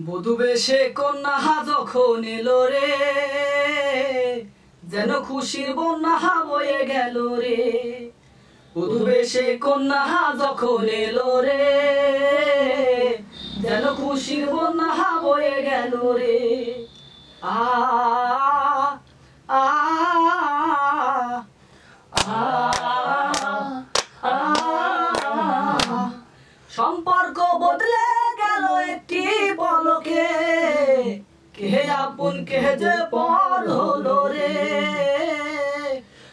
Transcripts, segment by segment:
বধূ বেশে কন্যা যখন এলো রে, যেন খুশির বন্যা বয়ে গেল রে। বধূ বেশে কন্যা যখন এলো রে, যেন খুশির বন্যা বয়ে গেল রে। আ আ সম্পর্ক বদলে গেল একটি পলকে, কে আপন কে যে পর হলো রে।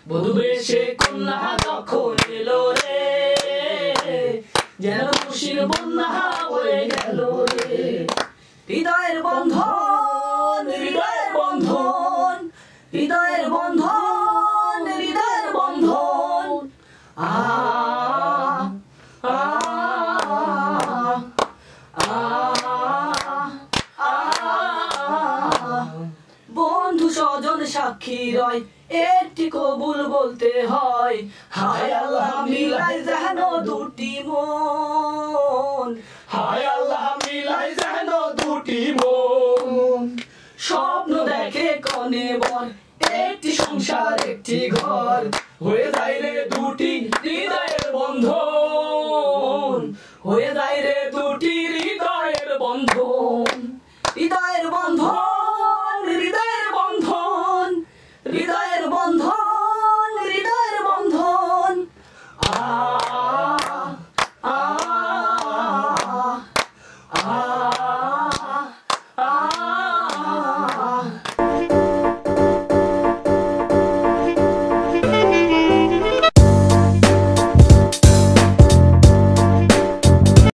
বধূ বেশে কন্যা যখন এলো রে, যেন খুশির বন্যা বয়ে গেল রে। হৃদয়ের বন্ধন, হৃদয়ের বন্ধন, হৃদয়ের বন্ধন, হৃদয়ের বন্ধন। বন্ধু স্বজন সাক্ষী রয়, একটি কবুল বলতে হয়। হায় আল্লাহ মিলাই যেন দুটি মন, হায়